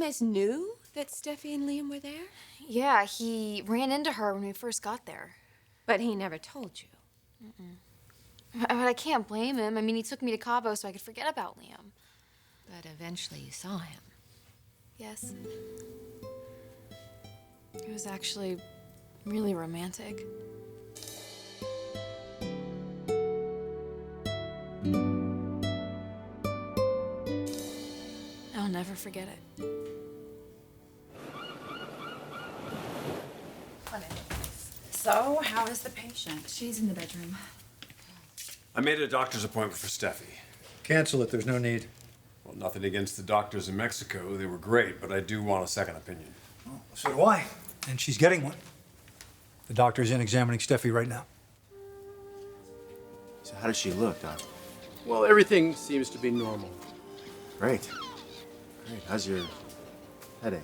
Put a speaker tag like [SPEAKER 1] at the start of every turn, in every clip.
[SPEAKER 1] Thomas knew that Steffi and Liam were there?
[SPEAKER 2] Yeah, he ran into her when we first got there.
[SPEAKER 1] But he never told you.
[SPEAKER 2] But I can't blame him. I mean, he took me to Cabo so I could forget about Liam.
[SPEAKER 1] But eventually you saw him.
[SPEAKER 2] Yes. It was actually really romantic. I'll never forget it.
[SPEAKER 3] So, how is the patient? She's in the bedroom.
[SPEAKER 4] I made a doctor's appointment for Steffi.
[SPEAKER 5] Cancel it, there's no need.
[SPEAKER 4] Well, nothing against the doctors in Mexico. They were great, but I do want a second opinion.
[SPEAKER 5] Well, so do I. And she's getting one. The doctor's in examining Steffi right now.
[SPEAKER 6] So how does she look, Doc?
[SPEAKER 7] Well, everything seems to be normal.
[SPEAKER 6] Great. Great. How's your headache?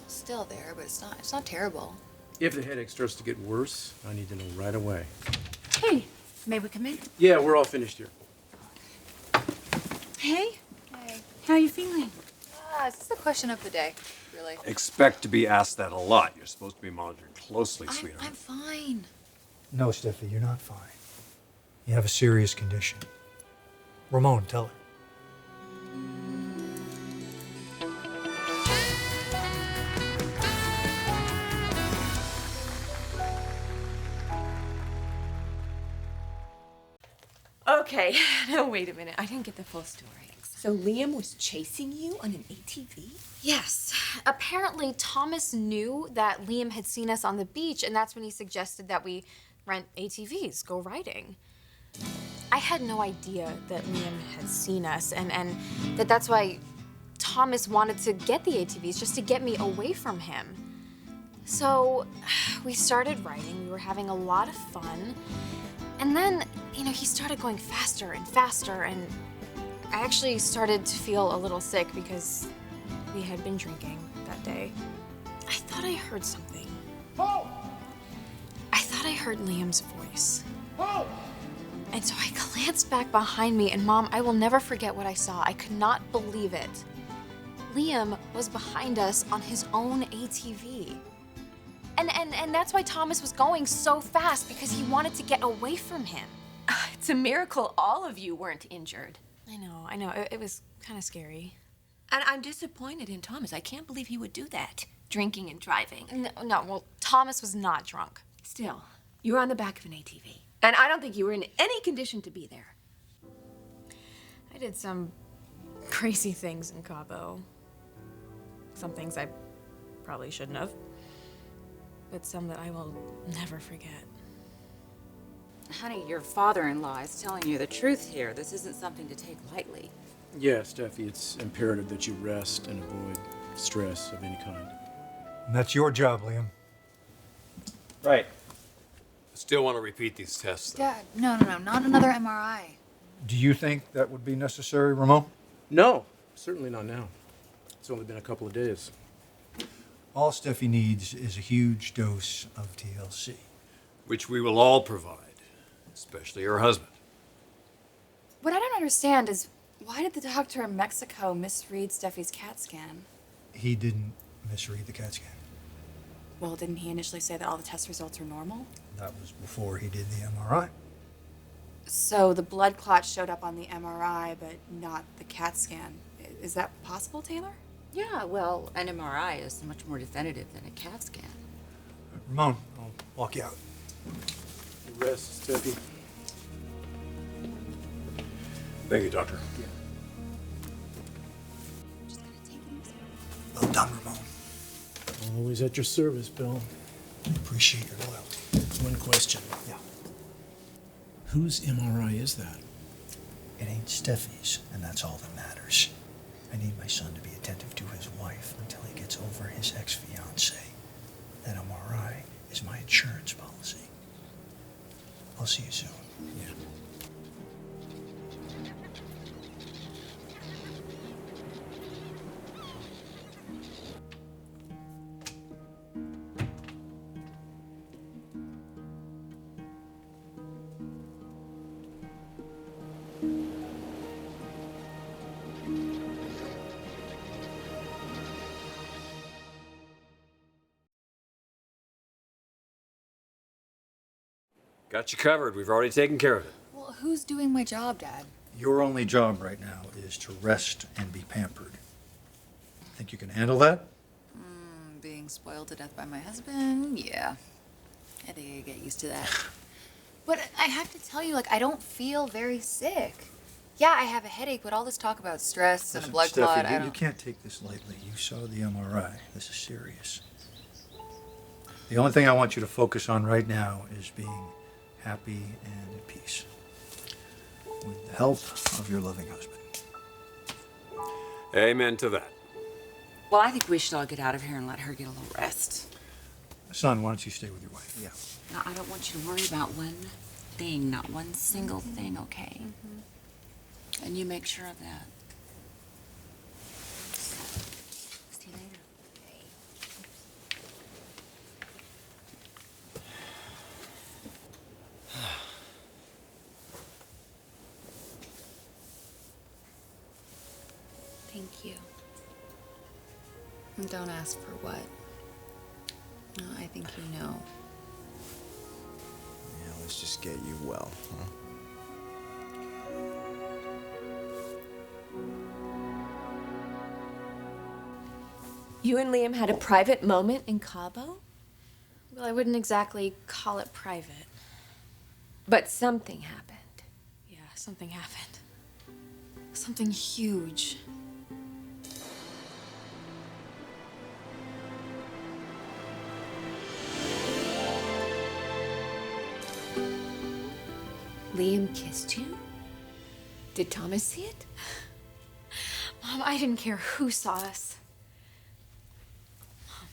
[SPEAKER 2] Still there, but it's not terrible.
[SPEAKER 7] If the headache starts to get worse, I need to know right away.
[SPEAKER 3] Hey, may we come in?
[SPEAKER 7] Yeah, we're all finished here.
[SPEAKER 3] Hey,
[SPEAKER 2] Hey.
[SPEAKER 3] how are you feeling?
[SPEAKER 2] It's just a question of the day, really.
[SPEAKER 4] Expect to be asked that a lot. You're supposed to be monitored closely, sweetheart.
[SPEAKER 2] I'm fine.
[SPEAKER 5] No, Steffi, you're not fine. You have a serious condition. Ramon, tell her.
[SPEAKER 1] Okay, now wait a minute. I didn't get the full story. So Liam was chasing you on an ATV?
[SPEAKER 2] Yes. Apparently, Thomas knew that Liam had seen us on the beach, and that's when he suggested that we rent ATVs, go riding. I had no idea that Liam had seen us, and that's why Thomas wanted to get the ATVs, just to get me away from him. So we started riding. We were having a lot of fun. And then, he started going faster and faster, and I actually started to feel a little sick because we had been drinking that day. I thought I heard something.
[SPEAKER 7] Oh!
[SPEAKER 2] I thought I heard Liam's voice.
[SPEAKER 7] Oh!
[SPEAKER 2] And so I glanced back behind me, and Mom, I will never forget what I saw. I could not believe it. Liam was behind us on his own ATV. And that's why Thomas was going so fast, because he wanted to get away from him.
[SPEAKER 1] It's a miracle all of you weren't injured.
[SPEAKER 2] I know. It was kind of scary.
[SPEAKER 1] And I'm disappointed in Thomas. I can't believe he would do that, drinking and driving.
[SPEAKER 2] No, well, Thomas was not drunk.
[SPEAKER 1] Still, you were on the back of an ATV. And I don't think you were in any condition to be there.
[SPEAKER 2] I did some crazy things in Cabo. Some things I probably shouldn't have. But some that I will never forget.
[SPEAKER 3] Honey, your father-in-law is telling you the truth here. This isn't something to take lightly.
[SPEAKER 7] Yeah, Steffi, it's imperative that you rest and avoid stress of any kind.
[SPEAKER 5] And that's your job, Liam.
[SPEAKER 4] Right. I still want to repeat these tests, though.
[SPEAKER 8] Dad, no, not another MRI.
[SPEAKER 5] Do you think that would be necessary, Ramon?
[SPEAKER 7] No, certainly not now. It's only been a couple of days.
[SPEAKER 5] All Steffi needs is a huge dose of TLC.
[SPEAKER 4] Which we will all provide, especially her husband.
[SPEAKER 8] What I don't understand is, why did the doctor in Mexico misread Steffi's CAT scan?
[SPEAKER 5] He didn't misread the CAT scan.
[SPEAKER 8] Well, didn't he initially say that all the test results are normal?
[SPEAKER 5] That was before he did the MRI.
[SPEAKER 8] So the blood clot showed up on the MRI, but not the CAT scan. Is that possible, Taylor?
[SPEAKER 3] Yeah, well, an MRI is much more definitive than a CAT scan.
[SPEAKER 5] Ramon, I'll walk you out.
[SPEAKER 7] Rest, Steffi.
[SPEAKER 4] Thank you, Doctor.
[SPEAKER 5] Well done, Ramon.
[SPEAKER 7] Always at your service, Bill.
[SPEAKER 5] Appreciate your loyalty.
[SPEAKER 7] One question.
[SPEAKER 5] Yeah.
[SPEAKER 7] Whose MRI is that?
[SPEAKER 5] It ain't Steffi's, and that's all that matters. I need my son to be attentive to his wife until he gets over his ex-fiancée. That MRI is my insurance policy. I'll see you soon.
[SPEAKER 7] Yeah.
[SPEAKER 4] Got you covered. We've already taken care of it.
[SPEAKER 3] Well, who's doing my job, Dad?
[SPEAKER 5] Your only job right now is to rest and be pampered. Think you can handle that?
[SPEAKER 3] Being spoiled to death by my husband? Yeah. I think I get used to that. But I have to tell you, like, I don't feel very sick. Yeah, I have a headache, but all this talk about stress and a
[SPEAKER 5] Listen,
[SPEAKER 3] blood
[SPEAKER 5] Steffi,
[SPEAKER 3] clot, I
[SPEAKER 5] you
[SPEAKER 3] don't...
[SPEAKER 5] can't take this lightly. You saw the MRI. This is serious. The only thing I want you to focus on right now is being happy and at peace. With the help of your loving husband.
[SPEAKER 4] Amen to that.
[SPEAKER 3] Well, I think we should all get out of here and let her get a little rest.
[SPEAKER 5] Son, why don't you stay with your wife?
[SPEAKER 6] Yeah.
[SPEAKER 3] No, I don't want you to worry about one thing, not one single thing, okay? And you make sure of that. See you later. Thank you. And don't ask for what. No, I think you know.
[SPEAKER 6] Yeah, let's just get you well, huh?
[SPEAKER 1] You and Liam had a private moment in Cabo?
[SPEAKER 2] Well, I wouldn't exactly call it private.
[SPEAKER 1] But something happened.
[SPEAKER 2] Yeah, something happened. Something huge.
[SPEAKER 1] Liam kissed you? Did Thomas see it?
[SPEAKER 2] Mom, I didn't care who saw us. Mom,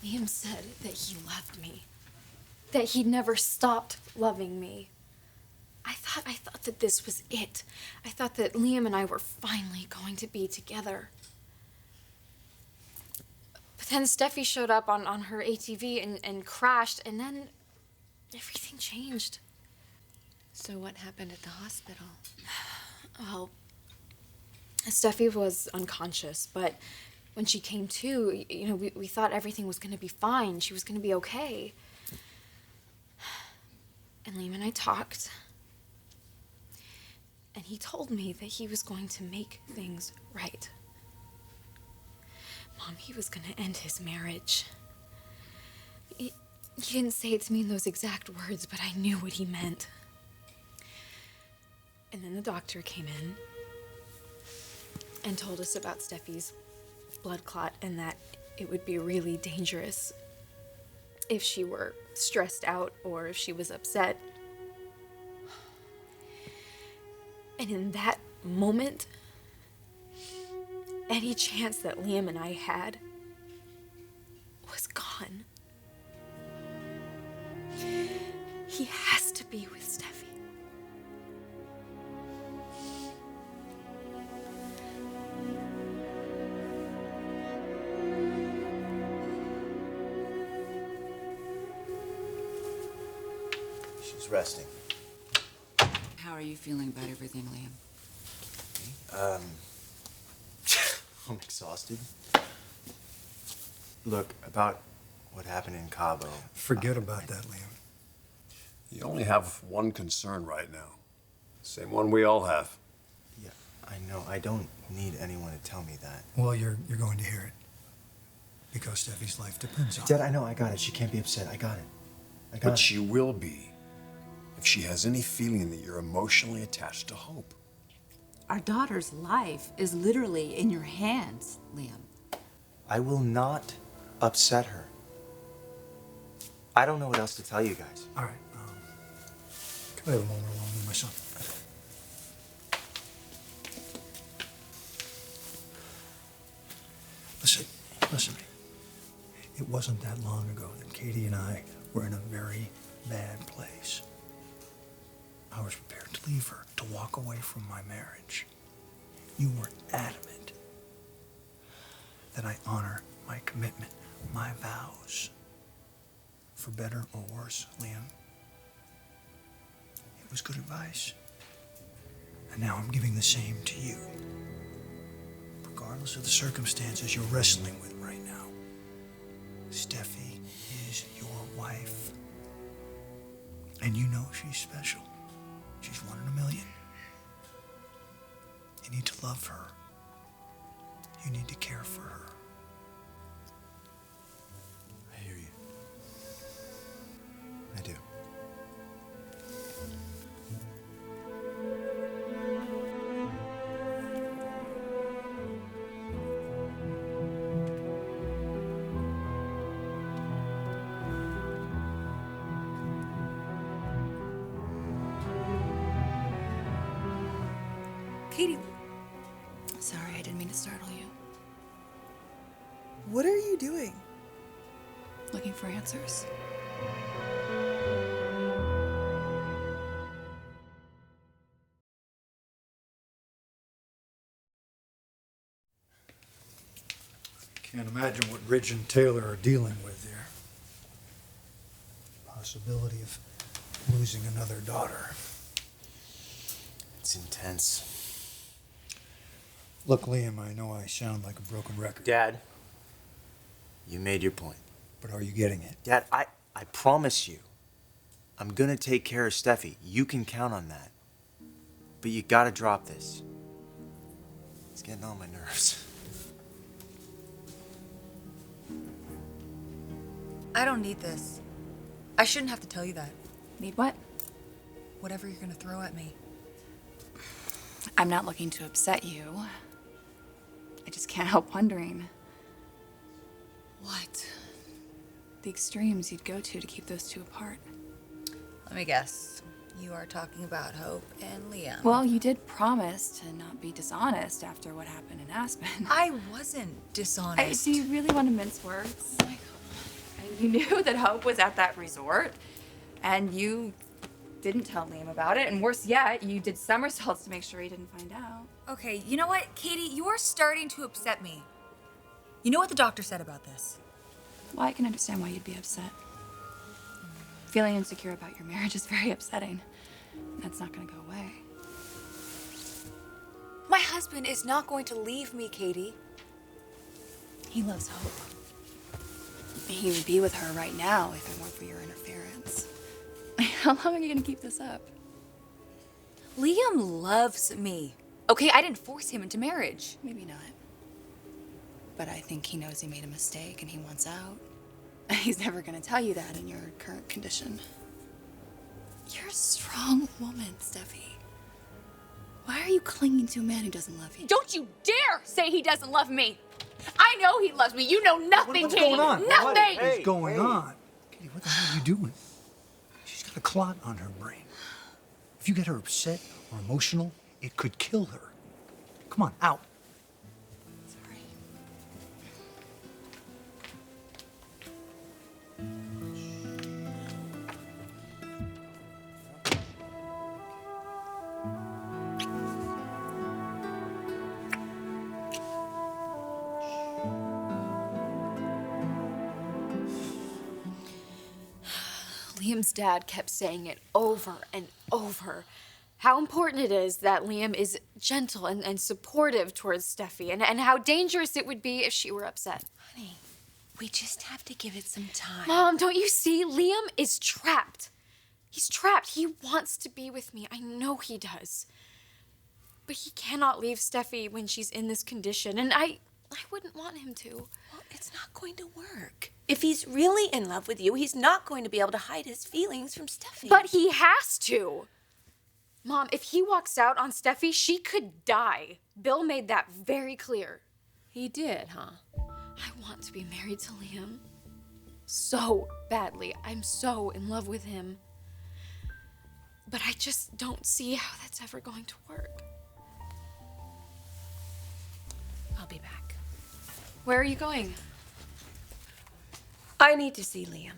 [SPEAKER 2] Liam said that he loved me. That he'd never stopped loving me. I thought that this was it. I thought that Liam and I were finally going to be together. But then Steffi showed up on her ATV and crashed, and then everything changed.
[SPEAKER 1] So what happened at the hospital?
[SPEAKER 2] Well, Steffi was unconscious, but when she came to, you know, we thought everything was going to be fine. She was going to be okay. And Liam and I talked. And he told me that he was going to make things right. Mom, he was going to end his marriage. He didn't say it to me in those exact words, but I knew what he meant. And then the doctor came in and told us about Steffi's blood clot and that it would be really dangerous if she were stressed out or if she was upset. And in that moment, any chance that Liam and I had was gone. He has to be with Steffi.
[SPEAKER 6] She's resting.
[SPEAKER 3] How are you feeling about everything, Liam?
[SPEAKER 6] I'm exhausted. Look, about what happened in Cabo.
[SPEAKER 5] Forget about that, Liam.
[SPEAKER 4] You only have one concern right now. Same one we all have.
[SPEAKER 6] Yeah, I know. I don't need anyone to tell me that.
[SPEAKER 5] Well, you're going to hear it. Because Steffi's life depends on it.
[SPEAKER 6] Dad, I know. I got it. She can't be upset. I got it. I got
[SPEAKER 4] But
[SPEAKER 6] it.
[SPEAKER 4] she will be if she has any feeling that you're emotionally attached to Hope.
[SPEAKER 3] Our daughter's life is literally in your hands, Liam.
[SPEAKER 6] I will not upset her. I don't know what else to tell you guys.
[SPEAKER 5] All right. Can I have a moment alone with my son? Listen to me. It wasn't that long ago that Katie and I were in a very bad place. I was prepared to leave her, to walk away from my marriage. You were adamant that I honor my commitment, my vows. For better or worse, Liam. It was good advice. And now I'm giving the same to you. Regardless of the circumstances you're wrestling with right now, Steffi is your wife. And you know she's special. She's one in a million. You need to love her. You need to care for her.
[SPEAKER 6] I hear you. I do.
[SPEAKER 8] Katie. Sorry, I didn't mean to startle you.
[SPEAKER 9] What are you doing?
[SPEAKER 8] Looking for answers.
[SPEAKER 5] Can't imagine what Ridge and Taylor are dealing with there. Possibility of losing another daughter.
[SPEAKER 6] It's intense.
[SPEAKER 5] Look, Liam, I know I sound like a broken record.
[SPEAKER 6] Dad, you made your point.
[SPEAKER 5] But are you getting it?
[SPEAKER 6] Dad, I promise you, I'm gonna take care of Steffi. You can count on that. But you gotta drop this. It's getting on my nerves.
[SPEAKER 3] I don't need this. I shouldn't have to tell you that.
[SPEAKER 8] Need what?
[SPEAKER 3] Whatever you're gonna throw at me.
[SPEAKER 8] I'm not looking to upset you. I just can't help wondering.
[SPEAKER 3] What?
[SPEAKER 8] The extremes you'd go to keep those two apart.
[SPEAKER 3] Let me guess. You are talking about Hope and Liam.
[SPEAKER 8] Well, you did promise to not be dishonest after what happened in Aspen.
[SPEAKER 3] I wasn't dishonest.
[SPEAKER 8] Do you really want to mince words? And you knew that Hope was at that resort, and you didn't tell Liam about it, and worse yet, you did somersaults to make sure he didn't find out.
[SPEAKER 3] Okay, you know what, Katie? You are starting to upset me. You know what the doctor said about this?
[SPEAKER 8] Well, I can understand why you'd be upset. Feeling insecure about your marriage is very upsetting. That's not going to go away.
[SPEAKER 3] My husband is not going to leave me, Katie.
[SPEAKER 8] He loves Hope. He would be with her right now if it weren't for your interference. How long are you going to keep this up?
[SPEAKER 3] Liam loves me. Okay, I didn't force him into marriage.
[SPEAKER 8] Maybe not. But I think he knows he made a mistake and he wants out. He's never going to tell you that in your current condition. You're a strong woman, Steffi. Why are you clinging to a man who doesn't love you?
[SPEAKER 2] Don't you dare say he doesn't love me! I know he loves me. You know nothing,
[SPEAKER 5] What's
[SPEAKER 2] Katie.
[SPEAKER 5] going on?
[SPEAKER 2] Nothing!
[SPEAKER 5] What is going on? Katie, what the hell are you doing? She's got a clot on her brain. If you get her upset or emotional, it could kill her. Come on, out.
[SPEAKER 8] Sorry.
[SPEAKER 2] Liam's dad kept saying it over and over. How important it is that Liam is gentle and supportive towards Steffi, and how dangerous it would be if she were upset.
[SPEAKER 1] Honey, we just have to give it some time.
[SPEAKER 2] Mom, don't you see? Liam is trapped. He's trapped. He wants to be with me. I know he does. But he cannot leave Steffi when she's in this condition, and I wouldn't want him to.
[SPEAKER 1] Well, it's not going to work. If he's really in love with you, he's not going to be able to hide his feelings from Steffi.
[SPEAKER 2] But he has to. Mom, if he walks out on Steffi, she could die. Bill made that very clear.
[SPEAKER 1] He did, huh?
[SPEAKER 2] I want to be married to Liam so badly. I'm so in love with him. But I just don't see how that's ever going to work.
[SPEAKER 1] I'll be back.
[SPEAKER 2] Where are you going?
[SPEAKER 1] I need to see Liam.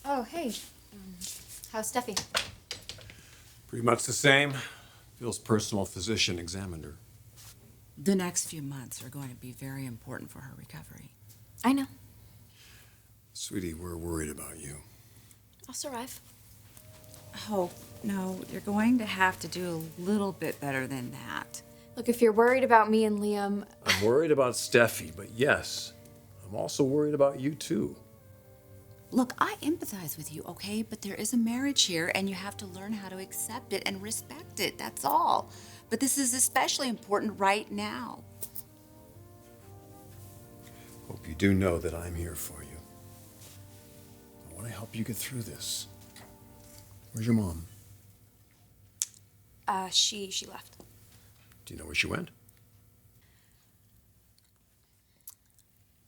[SPEAKER 2] Oh, hey. How's Steffi?
[SPEAKER 4] Pretty much the same. Phil's personal physician examined her.
[SPEAKER 10] The next few months are going to be very important for her recovery.
[SPEAKER 2] I know.
[SPEAKER 4] Sweetie, we're worried about you.
[SPEAKER 2] I'll survive.
[SPEAKER 10] Oh, no, you're going to have to do a little bit better than that.
[SPEAKER 2] Look, if you're worried about me and Liam,
[SPEAKER 4] I'm worried about Steffi, but yes, I'm also worried about you too.
[SPEAKER 10] Look, I empathize with you, okay? But there is a marriage here, and you have to learn how to accept it and respect it. That's all. But this is especially important right now.
[SPEAKER 4] Hope you do know that I'm here for you. I want to help you get through this. Where's your mom?
[SPEAKER 2] she left.
[SPEAKER 4] Do you know where she went?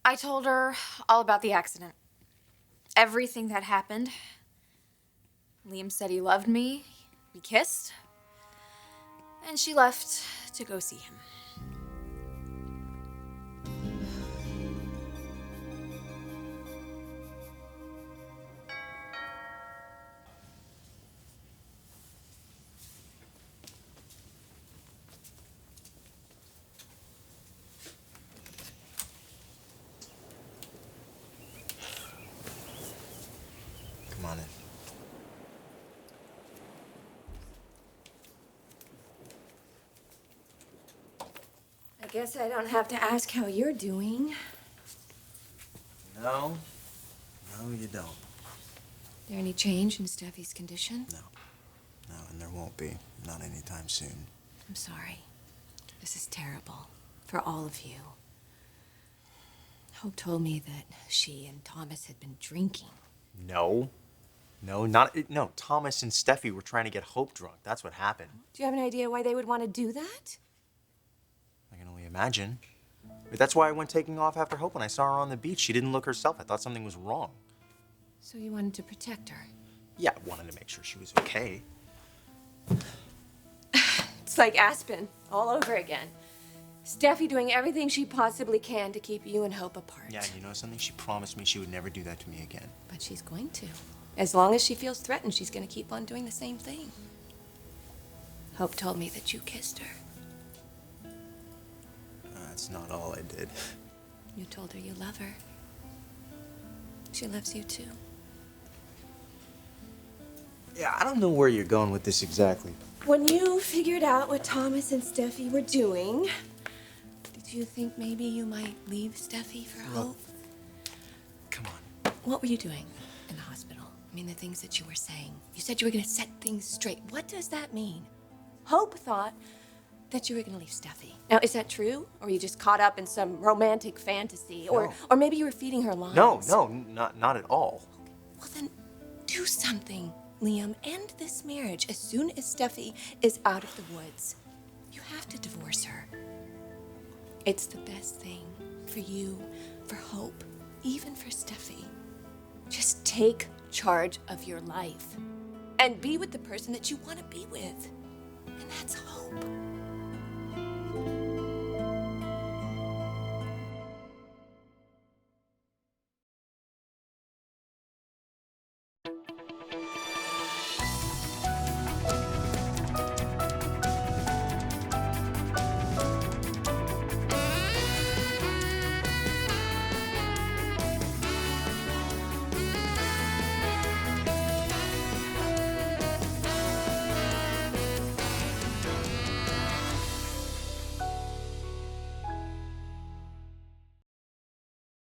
[SPEAKER 2] I told her all about the accident. Everything that happened. Liam said he loved me. We kissed. And she left to go see him.
[SPEAKER 6] Come on in.
[SPEAKER 1] I guess I don't have to ask how you're doing.
[SPEAKER 6] No. No, you don't.
[SPEAKER 1] There any change in Steffi's condition?
[SPEAKER 6] No. No, and there won't be. Not anytime soon.
[SPEAKER 1] I'm sorry. This is terrible for all of you. Hope told me that she and Thomas had been drinking.
[SPEAKER 6] No. No, Thomas and Steffi were trying to get Hope drunk. That's what happened.
[SPEAKER 1] Do you have an idea why they would want to do that?
[SPEAKER 6] I can only imagine. But that's why I went taking off after Hope when I saw her on the beach. She didn't look herself. I thought something was wrong.
[SPEAKER 1] So you wanted to protect her?
[SPEAKER 6] Yeah, I wanted to make sure she was okay.
[SPEAKER 1] It's like Aspen all over again. Steffi doing everything she possibly can to keep you and Hope apart.
[SPEAKER 6] Yeah, you know something? She promised me she would never do that to me again.
[SPEAKER 1] But she's going to. As long as she feels threatened, she's going to keep on doing the same thing. Hope told me that you kissed her.
[SPEAKER 6] That's not all I did.
[SPEAKER 1] You told her you love her. She loves you too.
[SPEAKER 6] Yeah, I don't know where you're going with this exactly.
[SPEAKER 1] When you figured out what Thomas and Steffi were doing, did you think maybe you might leave Steffi for Hope?
[SPEAKER 6] Come on.
[SPEAKER 1] What were you doing in the hospital? I mean, the things that you were saying. You said you were going to set things straight. What does that mean? Hope thought that you were going to leave Steffi. Now, is that true? Or were you just caught up in some romantic fantasy?
[SPEAKER 6] No.
[SPEAKER 1] Or maybe you were feeding her lies?
[SPEAKER 6] No, not at all.
[SPEAKER 1] Well, then do something, Liam. End this marriage as soon as Steffi is out of the woods. You have to divorce her. It's the best thing for you, for Hope, even for Steffi. Just take charge of your life and be with the person that you want to be with. And that's Hope.